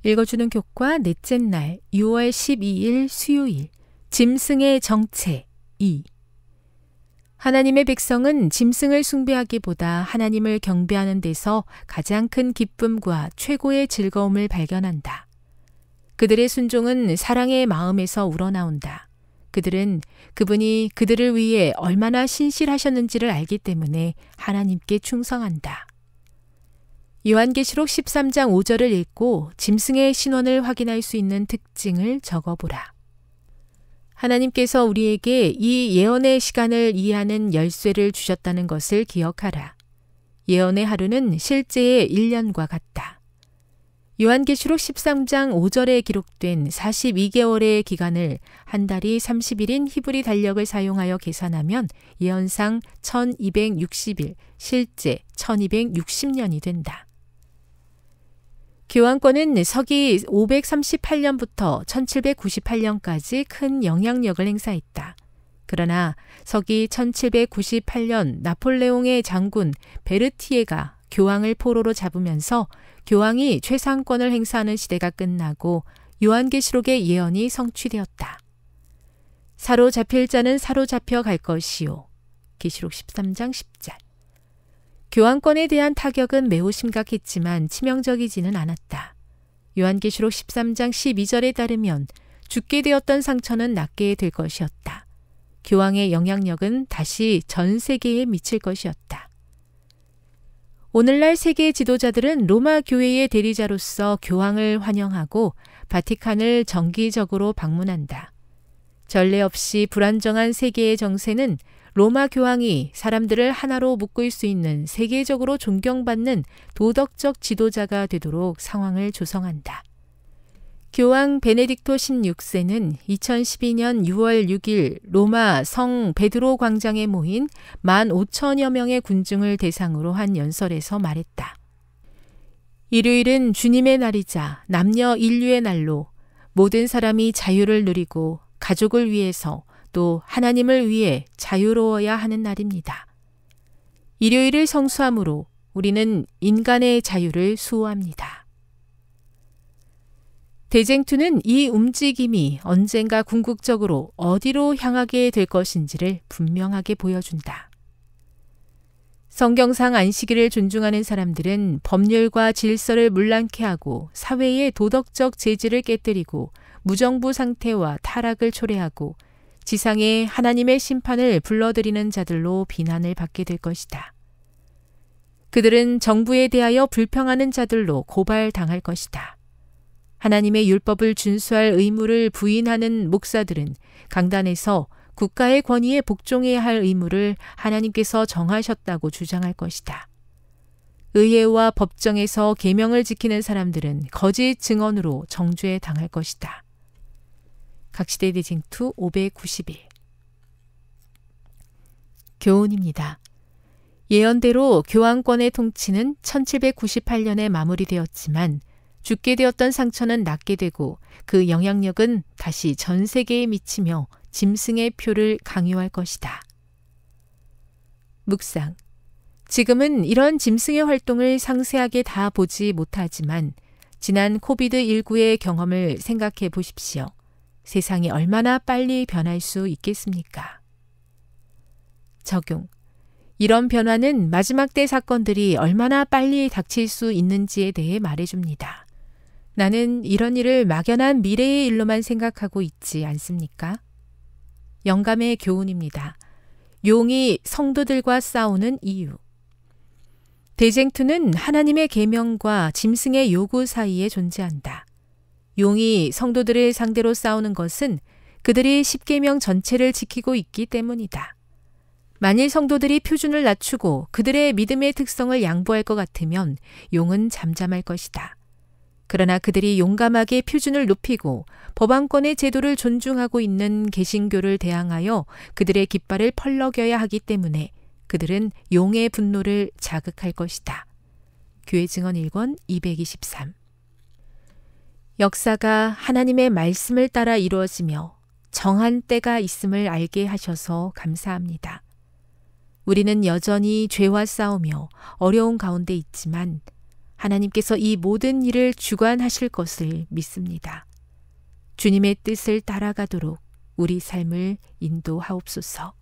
읽어주는 교과 넷째 날 6월 12일 수요일 짐승의 정체 2. 하나님의 백성은 짐승을 숭배하기보다 하나님을 경배하는 데서 가장 큰 기쁨과 최고의 즐거움을 발견한다. 그들의 순종은 사랑의 마음에서 우러나온다. 그들은 그분이 그들을 위해 얼마나 신실하셨는지를 알기 때문에 하나님께 충성한다. 요한계시록 13장 5절을 읽고 짐승의 신원을 확인할 수 있는 특징을 적어보라. 하나님께서 우리에게 이 예언의 시간을 이해하는 열쇠를 주셨다는 것을 기억하라. 예언의 하루는 실제의 1년과 같다. 요한계시록 13장 5절에 기록된 42개월의 기간을 한 달이 30일인 히브리 달력을 사용하여 계산하면 예언상 1260일, 실제 1260년이 된다. 교황권은 서기 538년부터 1798년까지 큰 영향력을 행사했다. 그러나 서기 1798년 나폴레옹의 장군 베르티에가 교황을 포로로 잡으면서 교황이 최상권을 행사하는 시대가 끝나고 요한계시록의 예언이 성취되었다. 사로잡힐 자는 사로잡혀 갈 것이요. 계시록 13장 10절. 교황권에 대한 타격은 매우 심각했지만 치명적이지는 않았다. 요한계시록 13장 12절에 따르면 죽게 되었던 상처는 낫게 될 것이었다. 교황의 영향력은 다시 전 세계에 미칠 것이었다. 오늘날 세계 지도자들은 로마 교회의 대리자로서 교황을 환영하고 바티칸을 정기적으로 방문한다. 전례 없이 불안정한 세계의 정세는 로마 교황이 사람들을 하나로 묶을 수 있는 세계적으로 존경받는 도덕적 지도자가 되도록 상황을 조성한다. 교황 베네딕토 16세는 2012년 6월 6일 로마 성 베드로 광장에 모인 15,000여 명의 군중을 대상으로 한 연설에서 말했다. 일요일은 주님의 날이자 남녀 인류의 날로 모든 사람이 자유를 누리고 가족을 위해서 또 하나님을 위해 자유로워야 하는 날입니다. 일요일을 성수함으로 우리는 인간의 자유를 수호합니다. 대쟁투는 이 움직임이 언젠가 궁극적으로 어디로 향하게 될 것인지를 분명하게 보여준다. 성경상 안식일을 존중하는 사람들은 법률과 질서를 문란케 하고 사회의 도덕적 재질을 깨뜨리고 무정부 상태와 타락을 초래하고 지상에 하나님의 심판을 불러들이는 자들로 비난을 받게 될 것이다. 그들은 정부에 대하여 불평하는 자들로 고발당할 것이다. 하나님의 율법을 준수할 의무를 부인하는 목사들은 강단에서 국가의 권위에 복종해야 할 의무를 하나님께서 정하셨다고 주장할 것이다. 의회와 법정에서 계명을 지키는 사람들은 거짓 증언으로 정죄에 당할 것이다. 각시대 대쟁투 591. 교훈입니다. 예언대로 교황권의 통치는 1798년에 마무리되었지만 죽게 되었던 상처는 낫게 되고 그 영향력은 다시 전 세계에 미치며 짐승의 표를 강요할 것이다. 묵상. 지금은 이런 짐승의 활동을 상세하게 다 보지 못하지만 지난 코비드19의 경험을 생각해 보십시오. 세상이 얼마나 빨리 변할 수 있겠습니까? 적용. 이런 변화는 마지막 때 사건들이 얼마나 빨리 닥칠 수 있는지에 대해 말해줍니다. 나는 이런 일을 막연한 미래의 일로만 생각하고 있지 않습니까? 영감의 교훈입니다. 용이 성도들과 싸우는 이유. 대쟁투는 하나님의 계명과 짐승의 요구 사이에 존재한다. 용이 성도들을 상대로 싸우는 것은 그들이 십계명 전체를 지키고 있기 때문이다. 만일 성도들이 표준을 낮추고 그들의 믿음의 특성을 양보할 것 같으면 용은 잠잠할 것이다. 그러나 그들이 용감하게 표준을 높이고 법안권의 제도를 존중하고 있는 개신교를 대항하여 그들의 깃발을 펄럭여야 하기 때문에 그들은 용의 분노를 자극할 것이다. 교회 증언 1권 223. 역사가 하나님의 말씀을 따라 이루어지며 정한 때가 있음을 알게 하셔서 감사합니다. 우리는 여전히 죄와 싸우며 어려운 가운데 있지만 하나님께서 이 모든 일을 주관하실 것을 믿습니다. 주님의 뜻을 따라가도록 우리 삶을 인도하옵소서.